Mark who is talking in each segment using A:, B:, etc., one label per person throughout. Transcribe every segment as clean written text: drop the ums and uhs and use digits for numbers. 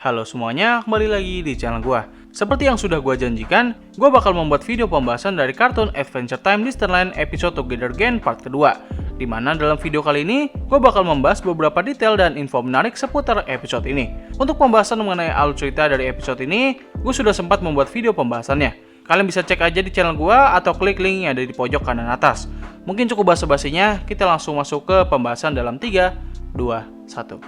A: Halo semuanya, kembali lagi di channel gua. Seperti yang sudah gua janjikan, gua bakal membuat video pembahasan dari kartun Adventure Time Disneyland episode Together Again part kedua. Dimana dalam video kali ini, gua bakal membahas beberapa detail dan info menarik seputar episode ini. Untuk pembahasan mengenai alur cerita dari episode ini, gua sudah sempat membuat video pembahasannya. Kalian bisa cek aja di channel gua atau klik link yang ada di pojok kanan atas. Mungkin cukup basa-basinya, kita langsung masuk ke pembahasan dalam 3, 2, 1.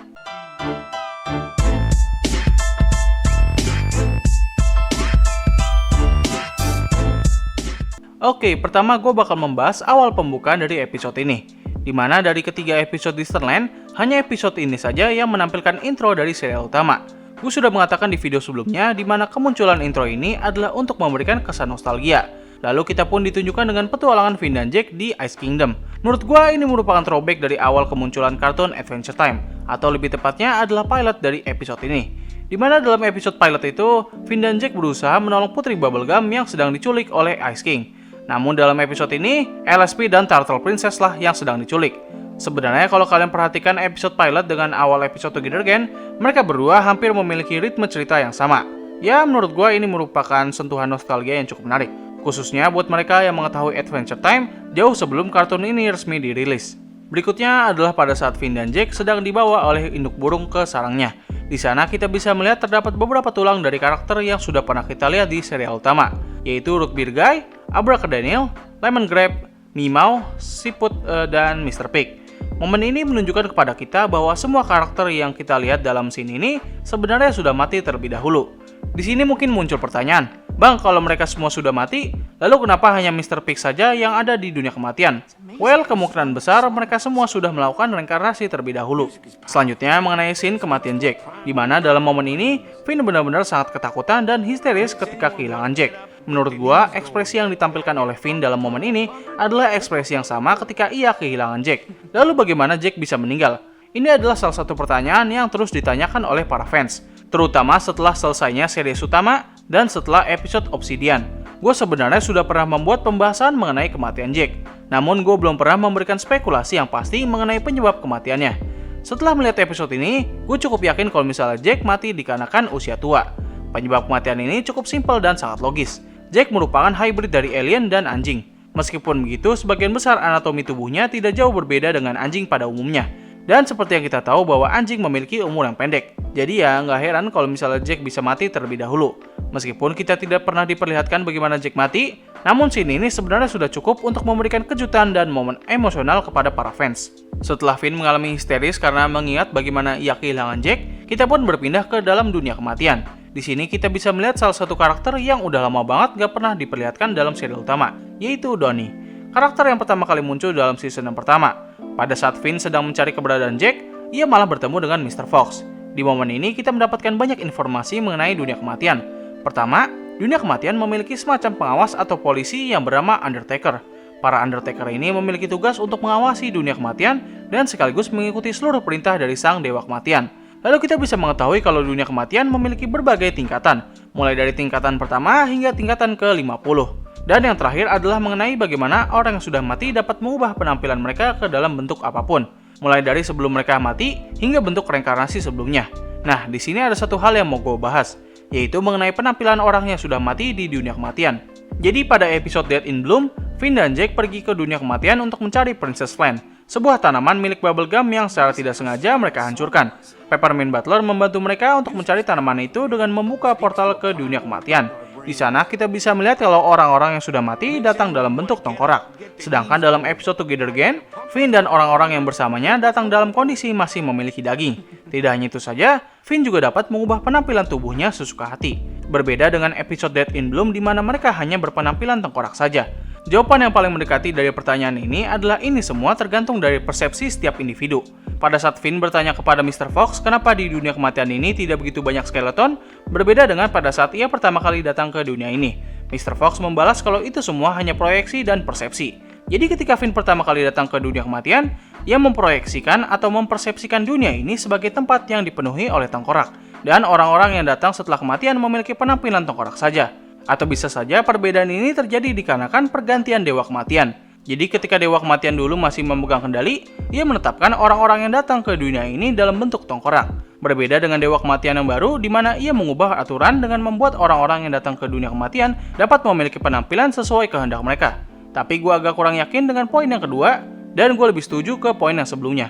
A: Oke, pertama gue bakal membahas awal pembukaan dari episode ini. Dimana dari ketiga episode Disneyland, hanya episode ini saja yang menampilkan intro dari serial utama. Gue sudah mengatakan di video sebelumnya, dimana kemunculan intro ini adalah untuk memberikan kesan nostalgia. Lalu kita pun ditunjukkan dengan petualangan Finn dan Jake di Ice Kingdom. Menurut gue ini merupakan throwback dari awal kemunculan kartun Adventure Time, atau lebih tepatnya adalah pilot dari episode ini. Dimana dalam episode pilot itu, Finn dan Jake berusaha menolong Putri Bubblegum yang sedang diculik oleh Ice King. Namun dalam episode ini, LSP dan Turtle Princess lah yang sedang diculik. Sebenarnya kalau kalian perhatikan episode pilot dengan awal episode Together Again, mereka berdua hampir memiliki ritme cerita yang sama. Ya, menurut gue ini merupakan sentuhan nostalgia yang cukup menarik. Khususnya buat mereka yang mengetahui Adventure Time jauh sebelum kartun ini resmi dirilis. Berikutnya adalah pada saat Finn dan Jake sedang dibawa oleh induk burung ke sarangnya. Di sana kita bisa melihat terdapat beberapa tulang dari karakter yang sudah pernah kita lihat di serial utama, yaitu Root Beer Guy, Abracadaniel, Lemon Grab, Meow, Siput, dan Mr. Pig. Momen ini menunjukkan kepada kita bahwa semua karakter yang kita lihat dalam scene ini sebenarnya sudah mati terlebih dahulu. Di sini mungkin muncul pertanyaan, Bang, kalau mereka semua sudah mati, lalu kenapa hanya Mr. Pig saja yang ada di dunia kematian? Well, kemungkinan besar mereka semua sudah melakukan reinkarnasi terlebih dahulu. Selanjutnya mengenai scene kematian Jake, di mana dalam momen ini, Finn benar-benar sangat ketakutan dan histeris ketika kehilangan Jake. Menurut gua, ekspresi yang ditampilkan oleh Finn dalam momen ini adalah ekspresi yang sama ketika ia kehilangan Jake. Lalu bagaimana Jake bisa meninggal? Ini adalah salah satu pertanyaan yang terus ditanyakan oleh para fans, terutama setelah selesainya series utama dan setelah episode Obsidian. Gue sebenarnya sudah pernah membuat pembahasan mengenai kematian Jake, namun gue belum pernah memberikan spekulasi yang pasti mengenai penyebab kematiannya. Setelah melihat episode ini, gue cukup yakin kalau misalnya Jake mati dikarenakan usia tua. Penyebab kematian ini cukup simpel dan sangat logis. Jake merupakan hybrid dari alien dan anjing. Meskipun begitu, sebagian besar anatomi tubuhnya tidak jauh berbeda dengan anjing pada umumnya. Dan seperti yang kita tahu bahwa anjing memiliki umur yang pendek. Jadi ya nggak heran kalau misalnya Jake bisa mati terlebih dahulu. Meskipun kita tidak pernah diperlihatkan bagaimana Jake mati, namun scene ini sebenarnya sudah cukup untuk memberikan kejutan dan momen emosional kepada para fans. Setelah Finn mengalami histeris karena mengingat bagaimana ia kehilangan Jake, kita pun berpindah ke dalam dunia kematian. Di sini kita bisa melihat salah satu karakter yang udah lama banget gak pernah diperlihatkan dalam serial utama, yaitu Donnie. Karakter yang pertama kali muncul dalam season yang pertama. Pada saat Finn sedang mencari keberadaan Jake, ia malah bertemu dengan Mr. Fox. Di momen ini kita mendapatkan banyak informasi mengenai dunia kematian. Pertama, dunia kematian memiliki semacam pengawas atau polisi yang bernama Undertaker. Para Undertaker ini memiliki tugas untuk mengawasi dunia kematian dan sekaligus mengikuti seluruh perintah dari sang dewa kematian. Lalu kita bisa mengetahui kalau dunia kematian memiliki berbagai tingkatan, mulai dari tingkatan pertama hingga tingkatan ke-50. Dan yang terakhir adalah mengenai bagaimana orang yang sudah mati dapat mengubah penampilan mereka ke dalam bentuk apapun, mulai dari sebelum mereka mati hingga bentuk reinkarnasi sebelumnya. Nah, di sini ada satu hal yang mau gue bahas, yaitu mengenai penampilan orang yang sudah mati di dunia kematian. Jadi pada episode Dead in Bloom, Finn dan Jake pergi ke dunia kematian untuk mencari Princess Plant, sebuah tanaman milik Bubblegum yang secara tidak sengaja mereka hancurkan. Peppermint Butler membantu mereka untuk mencari tanaman itu dengan membuka portal ke dunia kematian. Di sana kita bisa melihat kalau orang-orang yang sudah mati datang dalam bentuk tengkorak. Sedangkan dalam episode Together Again, Finn dan orang-orang yang bersamanya datang dalam kondisi masih memiliki daging. Tidak hanya itu saja, Finn juga dapat mengubah penampilan tubuhnya sesuka hati. Berbeda dengan episode Dead in Bloom di mana mereka hanya berpenampilan tengkorak saja. Jawaban yang paling mendekati dari pertanyaan ini adalah ini semua tergantung dari persepsi setiap individu. Pada saat Finn bertanya kepada Mr. Fox kenapa di dunia kematian ini tidak begitu banyak skeleton, berbeda dengan pada saat ia pertama kali datang ke dunia ini. Mr. Fox membalas kalau itu semua hanya proyeksi dan persepsi. Jadi ketika Finn pertama kali datang ke dunia kematian, ia memproyeksikan atau mempersepsikan dunia ini sebagai tempat yang dipenuhi oleh tengkorak. Dan orang-orang yang datang setelah kematian memiliki penampilan tengkorak saja. Atau bisa saja perbedaan ini terjadi dikarenakan pergantian dewa kematian. Jadi ketika Dewa Kematian dulu masih memegang kendali, ia menetapkan orang-orang yang datang ke dunia ini dalam bentuk tengkorak. Berbeda dengan Dewa Kematian yang baru, di mana ia mengubah aturan dengan membuat orang-orang yang datang ke dunia kematian dapat memiliki penampilan sesuai kehendak mereka. Tapi gue agak kurang yakin dengan poin yang kedua, dan gue lebih setuju ke poin yang sebelumnya.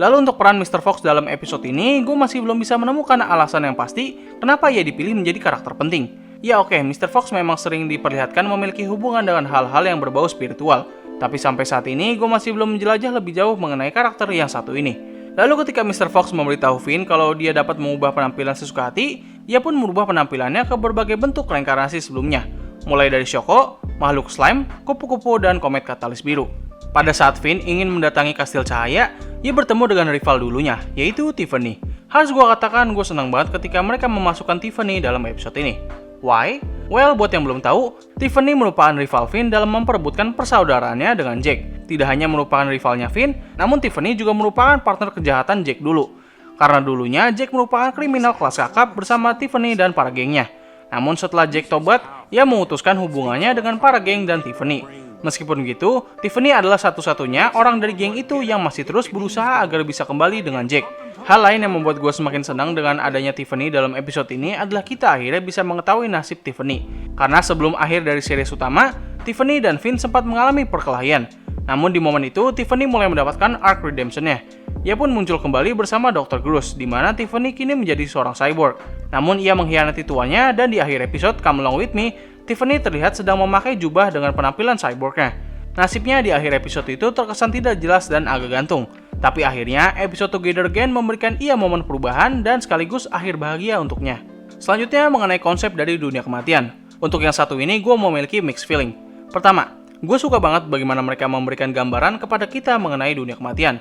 A: Lalu untuk peran Mr. Fox dalam episode ini, gue masih belum bisa menemukan alasan yang pasti kenapa ia dipilih menjadi karakter penting. Ya oke, Mr. Fox memang sering diperlihatkan memiliki hubungan dengan hal-hal yang berbau spiritual. Tapi sampai saat ini, gue masih belum menjelajah lebih jauh mengenai karakter yang satu ini. Lalu ketika Mr. Fox memberitahu Finn kalau dia dapat mengubah penampilan sesuka hati, ia pun merubah penampilannya ke berbagai bentuk reinkarnasi sebelumnya. Mulai dari Shoko, makhluk slime, kupu-kupu, dan komet katalis biru. Pada saat Finn ingin mendatangi kastil cahaya, ia bertemu dengan rival dulunya, yaitu Tiffany. Harus gue katakan, gue senang banget ketika mereka memasukkan Tiffany dalam episode ini. Why? Well, buat yang belum tahu, Tiffany merupakan rival Finn dalam memperebutkan persaudaraannya dengan Jack. Tidak hanya merupakan rivalnya Finn, namun Tiffany juga merupakan partner kejahatan Jack dulu. Karena dulunya Jack merupakan kriminal kelas kakap bersama Tiffany dan para gengnya. Namun setelah Jack tobat, ia memutuskan hubungannya dengan para geng dan Tiffany. Meskipun begitu, Tiffany adalah satu-satunya orang dari geng itu yang masih terus berusaha agar bisa kembali dengan Jack. Hal lain yang membuat gue semakin senang dengan adanya Tiffany dalam episode ini adalah kita akhirnya bisa mengetahui nasib Tiffany. Karena sebelum akhir dari series utama, Tiffany dan Finn sempat mengalami perkelahian. Namun di momen itu, Tiffany mulai mendapatkan arc redemption-nya. Ia pun muncul kembali bersama Dr. Grush, di mana Tiffany kini menjadi seorang cyborg. Namun ia mengkhianati tuannya dan di akhir episode Come Along With Me, Tiffany terlihat sedang memakai jubah dengan penampilan cyborgnya. Nasibnya di akhir episode itu terkesan tidak jelas dan agak gantung. Tapi akhirnya episode Together Again memberikan ia momen perubahan dan sekaligus akhir bahagia untuknya. Selanjutnya mengenai konsep dari dunia kematian. Untuk yang satu ini gue memiliki mixed feeling. Pertama, gue suka banget bagaimana mereka memberikan gambaran kepada kita mengenai dunia kematian.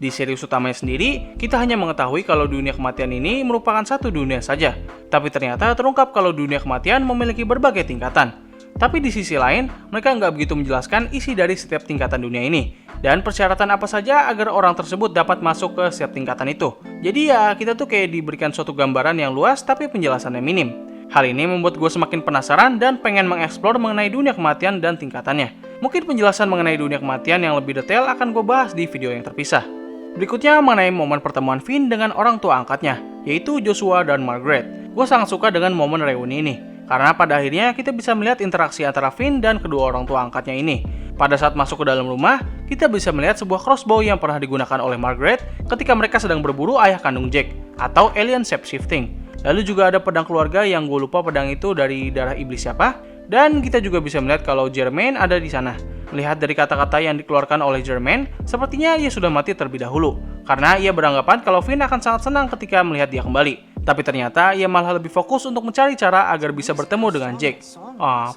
A: Di series utamanya sendiri, kita hanya mengetahui kalau dunia kematian ini merupakan satu dunia saja. Tapi ternyata terungkap kalau dunia kematian memiliki berbagai tingkatan. Tapi di sisi lain, mereka nggak begitu menjelaskan isi dari setiap tingkatan dunia ini. Dan persyaratan apa saja agar orang tersebut dapat masuk ke setiap tingkatan itu. Jadi ya, kita tuh kayak diberikan suatu gambaran yang luas tapi penjelasannya minim. Hal ini membuat gue semakin penasaran dan pengen mengeksplor mengenai dunia kematian dan tingkatannya. Mungkin penjelasan mengenai dunia kematian yang lebih detail akan gue bahas di video yang terpisah. Berikutnya mengenai momen pertemuan Finn dengan orang tua angkatnya, yaitu Joshua dan Margaret. Gue sangat suka dengan momen reuni ini, karena pada akhirnya kita bisa melihat interaksi antara Finn dan kedua orang tua angkatnya ini. Pada saat masuk ke dalam rumah, kita bisa melihat sebuah crossbow yang pernah digunakan oleh Margaret ketika mereka sedang berburu ayah kandung Jack, atau alien shapeshifting. Lalu juga ada pedang keluarga yang gue lupa pedang itu dari darah iblis siapa. Dan kita juga bisa melihat kalau Jermaine ada di sana. Melihat dari kata-kata yang dikeluarkan oleh Jermaine, sepertinya ia sudah mati terlebih dahulu. Karena ia beranggapan kalau Finn akan sangat senang ketika melihat dia kembali. Tapi ternyata ia malah lebih fokus untuk mencari cara agar bisa bertemu dengan Jack.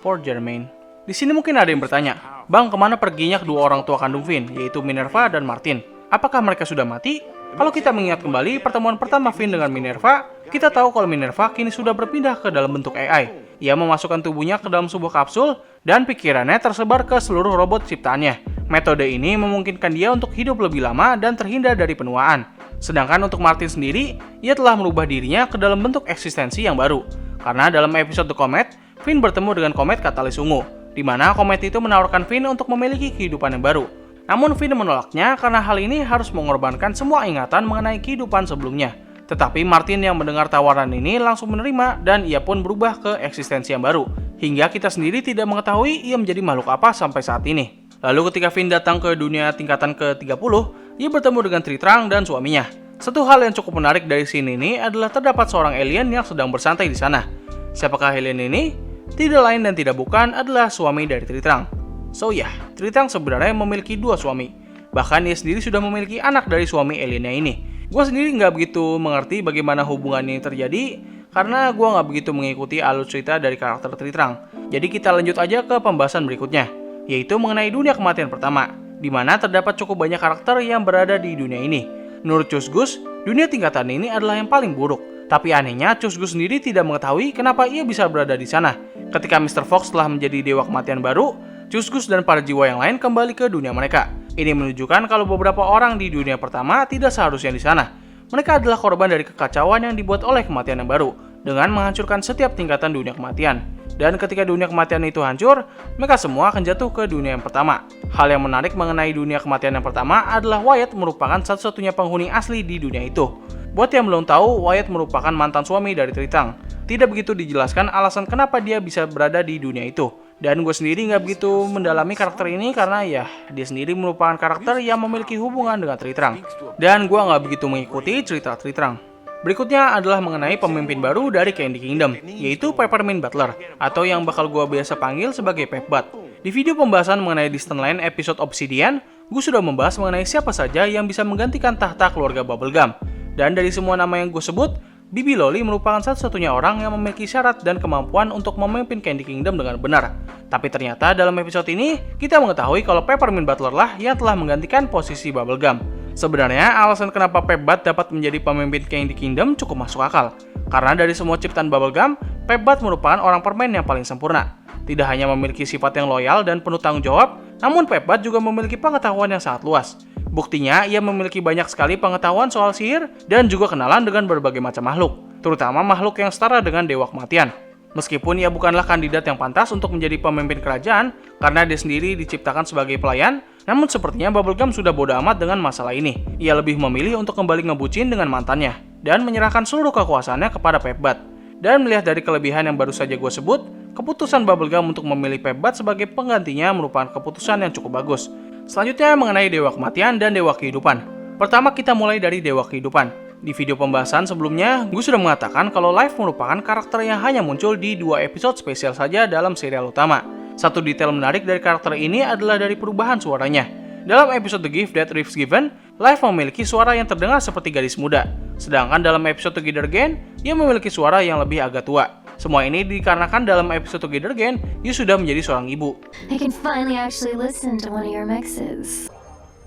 A: Poor Jermaine. Di sini mungkin ada yang bertanya, Bang, kemana perginya kedua orang tua kandung Finn, yaitu Minerva dan Martin? Apakah mereka sudah mati? Kalau kita mengingat kembali pertemuan pertama Finn dengan Minerva, kita tahu kalau Minerva kini sudah berpindah ke dalam bentuk AI. Ia memasukkan tubuhnya ke dalam sebuah kapsul dan pikirannya tersebar ke seluruh robot ciptaannya. Metode ini memungkinkan dia untuk hidup lebih lama dan terhindar dari penuaan. Sedangkan untuk Martin sendiri, ia telah merubah dirinya ke dalam bentuk eksistensi yang baru. Karena dalam episode The Comet, Finn bertemu dengan komet katalis ungu, di mana komet itu menawarkan Finn untuk memiliki kehidupan yang baru. Namun Finn menolaknya karena hal ini harus mengorbankan semua ingatan mengenai kehidupan sebelumnya. Tetapi Martin yang mendengar tawaran ini langsung menerima dan ia pun berubah ke eksistensi yang baru. Hingga kita sendiri tidak mengetahui ia menjadi makhluk apa sampai saat ini. Lalu ketika Finn datang ke dunia tingkatan ke-30, ia bertemu dengan Tritrang dan suaminya. Satu hal yang cukup menarik dari scene ini adalah terdapat seorang alien yang sedang bersantai di sana. Siapakah alien ini? Tidak lain dan tidak bukan adalah suami dari Tritrang. So ya, Tritrang sebenarnya memiliki dua suami. Bahkan ia sendiri sudah memiliki anak dari suami aliennya ini. Gue sendiri nggak begitu mengerti bagaimana hubungan ini terjadi karena gue nggak begitu mengikuti alur cerita dari karakter Tritrang. Jadi kita lanjut aja ke pembahasan berikutnya, yaitu mengenai dunia kematian pertama, di mana terdapat cukup banyak karakter yang berada di dunia ini. Menurut Cusgus, dunia tingkatan ini adalah yang paling buruk. Tapi anehnya, Cusgus sendiri tidak mengetahui kenapa ia bisa berada di sana. Ketika Mr. Fox telah menjadi dewa kematian baru, Cusgus dan para jiwa yang lain kembali ke dunia mereka. Ini menunjukkan kalau beberapa orang di dunia pertama tidak seharusnya di sana. Mereka adalah korban dari kekacauan yang dibuat oleh kematian yang baru, dengan menghancurkan setiap tingkatan dunia kematian. Dan ketika dunia kematian itu hancur, mereka semua akan jatuh ke dunia yang pertama. Hal yang menarik mengenai dunia kematian yang pertama adalah Wyatt merupakan satu-satunya penghuni asli di dunia itu. Buat yang belum tahu, Wyatt merupakan mantan suami dari Tritang. Tidak begitu dijelaskan alasan kenapa dia bisa berada di dunia itu. Dan gue sendiri nggak begitu mendalami karakter ini karena ya dia sendiri merupakan karakter yang memiliki hubungan dengan Tritang. Dan gue nggak begitu mengikuti cerita Tritang. Berikutnya adalah mengenai pemimpin baru dari Candy Kingdom, yaitu Peppermint Butler, atau yang bakal gue biasa panggil sebagai Pepbat. Di video pembahasan mengenai Distant Land episode Obsidian, gue sudah membahas mengenai siapa saja yang bisa menggantikan tahta keluarga Bubblegum. Dan dari semua nama yang gue sebut, Bibi Loli merupakan satu-satunya orang yang memiliki syarat dan kemampuan untuk memimpin Candy Kingdom dengan benar. Tapi ternyata dalam episode ini, kita mengetahui kalau Peppermint Butler lah yang telah menggantikan posisi Bubblegum. Sebenarnya alasan kenapa Pepbat dapat menjadi pemimpin Candy Kingdom cukup masuk akal. Karena dari semua ciptaan Bubblegum, Pepbat merupakan orang permen yang paling sempurna. Tidak hanya memiliki sifat yang loyal dan penuh tanggung jawab, namun Pepbat juga memiliki pengetahuan yang sangat luas. Buktinya, ia memiliki banyak sekali pengetahuan soal sihir dan juga kenalan dengan berbagai macam makhluk, terutama makhluk yang setara dengan Dewa Kematian. Meskipun ia bukanlah kandidat yang pantas untuk menjadi pemimpin kerajaan karena dia sendiri diciptakan sebagai pelayan, namun sepertinya Bubblegum sudah bodo amat dengan masalah ini. Ia lebih memilih untuk kembali ngebucin dengan mantannya dan menyerahkan seluruh kekuasaannya kepada Pepbat. Dan melihat dari kelebihan yang baru saja gue sebut, keputusan Bubblegum untuk memilih Pepbat sebagai penggantinya merupakan keputusan yang cukup bagus. Selanjutnya mengenai Dewa Kematian dan Dewa Kehidupan. Pertama kita mulai dari Dewa Kehidupan. Di video pembahasan sebelumnya, gue sudah mengatakan kalau Life merupakan karakter yang hanya muncul di 2 episode spesial saja dalam serial utama. Satu detail menarik dari karakter ini adalah dari perubahan suaranya. Dalam episode The Gift That Reeves Given, Life memiliki suara yang terdengar seperti gadis muda. Sedangkan dalam episode Together Again, ia memiliki suara yang lebih agak tua. Semua ini dikarenakan dalam episode Together Again, ia sudah menjadi seorang ibu.
B: I can finally actually listen to one of your mixes.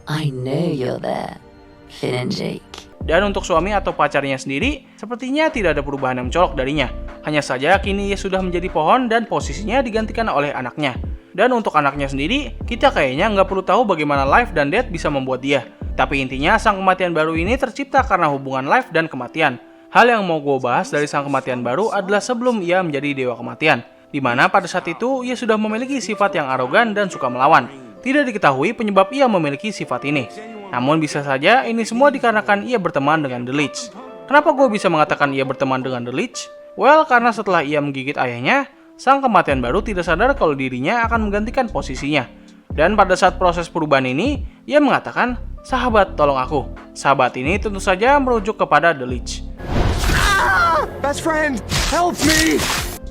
C: I know you're there, Finn and Jake.
A: Dan untuk suami atau pacarnya sendiri, sepertinya tidak ada perubahan yang mencolok darinya. Hanya saja kini ia sudah menjadi pohon dan posisinya digantikan oleh anaknya. Dan untuk anaknya sendiri, kita kayaknya nggak perlu tahu bagaimana Life dan Death bisa membuat dia. Tapi intinya sang kematian baru ini tercipta karena hubungan Life dan kematian. Hal yang mau gue bahas dari sang kematian baru adalah sebelum ia menjadi Dewa Kematian, di mana pada saat itu ia sudah memiliki sifat yang arogan dan suka melawan. Tidak diketahui penyebab ia memiliki sifat ini. Namun bisa saja ini semua dikarenakan ia berteman dengan The Lich. Kenapa gue bisa mengatakan ia berteman dengan The Lich? Well, karena setelah ia menggigit ayahnya, sang kematian baru tidak sadar kalau dirinya akan menggantikan posisinya. Dan pada saat proses perubahan ini, ia mengatakan, "Sahabat, tolong aku." Sahabat ini tentu saja merujuk kepada The Lich.
D: Best friend, help me!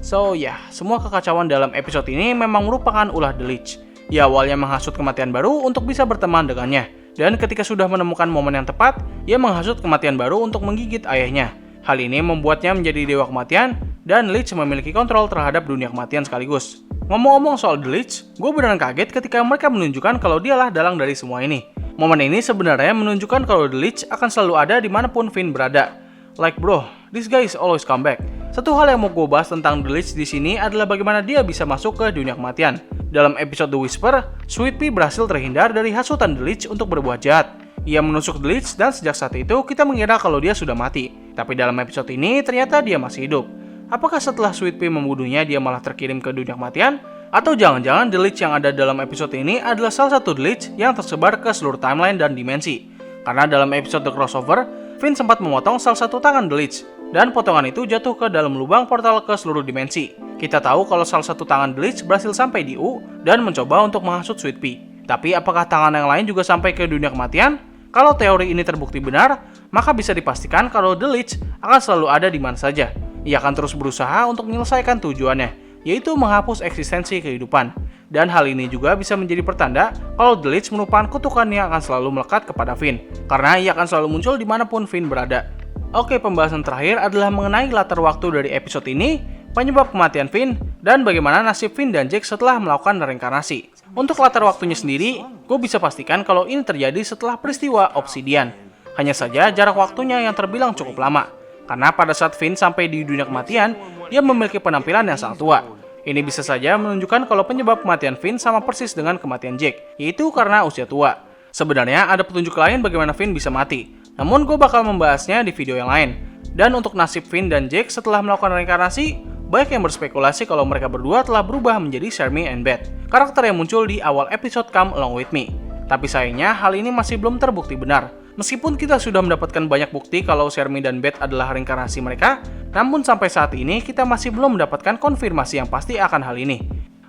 A: So ya, semua kekacauan dalam episode ini memang merupakan ulah The Lich. Ia awalnya menghasut kematian baru untuk bisa berteman dengannya. Dan ketika sudah menemukan momen yang tepat, ia menghasut kematian baru untuk menggigit ayahnya. Hal ini membuatnya menjadi Dewa Kematian, dan Lich memiliki kontrol terhadap dunia kematian sekaligus. Ngomong-ngomong soal The Lich, gue beneran kaget ketika mereka menunjukkan kalau dialah dalang dari semua ini. Momen ini sebenarnya menunjukkan kalau The Lich akan selalu ada dimanapun Finn berada. Like bro, this guy is always come back. Satu hal yang mau gue bahas tentang The Lich di sini adalah bagaimana dia bisa masuk ke dunia kematian. Dalam episode The Whisper, Sweet Pea berhasil terhindar dari hasutan The Lich untuk berbuat jahat. Ia menusuk The Lich dan sejak saat itu kita mengira kalau dia sudah mati. Tapi dalam episode ini ternyata dia masih hidup. Apakah setelah Sweet Pea membunuhnya dia malah terkirim ke dunia kematian? Atau jangan-jangan The Lich yang ada dalam episode ini adalah salah satu The Lich yang tersebar ke seluruh timeline dan dimensi? Karena dalam episode The Crossover, Finn sempat memotong salah satu tangan The Lich, dan potongan itu jatuh ke dalam lubang portal ke seluruh dimensi. Kita tahu kalau salah satu tangan The Lich berhasil sampai di U dan mencoba untuk menghasut Sweet Pea. Tapi apakah tangan yang lain juga sampai ke dunia kematian? Kalau teori ini terbukti benar, maka bisa dipastikan kalau The Lich akan selalu ada di mana saja. Ia akan terus berusaha untuk menyelesaikan tujuannya, yaitu menghapus eksistensi kehidupan. Dan hal ini juga bisa menjadi pertanda kalau The Lich merupakan kutukan yang akan selalu melekat kepada Finn, karena ia akan selalu muncul dimanapun Finn berada. Oke, pembahasan terakhir adalah mengenai latar waktu dari episode ini, penyebab kematian Finn, dan bagaimana nasib Finn dan Jake setelah melakukan reinkarnasi. Untuk latar waktunya sendiri, gue bisa pastikan kalau ini terjadi setelah peristiwa Obsidian. Hanya saja jarak waktunya yang terbilang cukup lama, karena pada saat Finn sampai di dunia kematian, dia memiliki penampilan yang sangat tua. Ini bisa saja menunjukkan kalau penyebab kematian Finn sama persis dengan kematian Jake, yaitu karena usia tua. Sebenarnya ada petunjuk lain bagaimana Finn bisa mati, namun gue bakal membahasnya di video yang lain. Dan untuk nasib Finn dan Jake setelah melakukan reinkarnasi, banyak yang berspekulasi kalau mereka berdua telah berubah menjadi Shermie and Beth, karakter yang muncul di awal episode Come Along With Me. Tapi sayangnya hal ini masih belum terbukti benar. Meskipun kita sudah mendapatkan banyak bukti kalau Shermie dan Beth adalah reinkarnasi mereka, namun sampai saat ini kita masih belum mendapatkan konfirmasi yang pasti akan hal ini.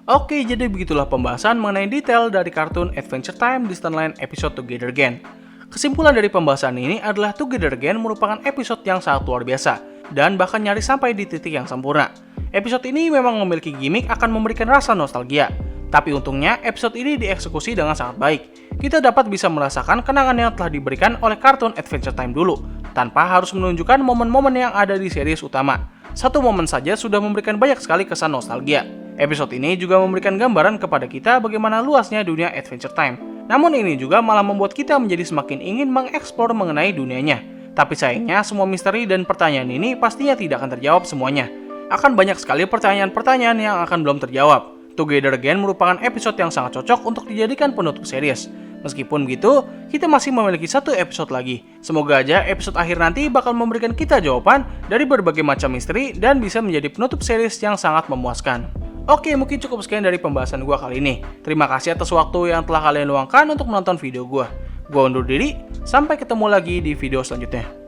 A: Oke, jadi begitulah pembahasan mengenai detail dari kartun Adventure Time Disneyland episode Together Again. Kesimpulan dari pembahasan ini adalah Together Again merupakan episode yang sangat luar biasa, dan bahkan nyaris sampai di titik yang sempurna. Episode ini memang memiliki gimmick akan memberikan rasa nostalgia, tapi untungnya episode ini dieksekusi dengan sangat baik. Kita dapat bisa merasakan kenangan yang telah diberikan oleh kartun Adventure Time dulu, tanpa harus menunjukkan momen-momen yang ada di series utama. Satu momen saja sudah memberikan banyak sekali kesan nostalgia. Episode ini juga memberikan gambaran kepada kita bagaimana luasnya dunia Adventure Time. Namun ini juga malah membuat kita menjadi semakin ingin mengeksplor mengenai dunianya. Tapi sayangnya semua misteri dan pertanyaan ini pastinya tidak akan terjawab semuanya. Akan banyak sekali pertanyaan-pertanyaan yang akan belum terjawab. Together Again merupakan episode yang sangat cocok untuk dijadikan penutup series. Meskipun begitu, kita masih memiliki satu episode lagi. Semoga aja episode akhir nanti bakal memberikan kita jawaban dari berbagai macam misteri dan bisa menjadi penutup series yang sangat memuaskan. Oke, mungkin cukup sekian dari pembahasan gua kali ini. Terima kasih atas waktu yang telah kalian luangkan untuk menonton video gua. Gua undur diri, sampai ketemu lagi di video selanjutnya.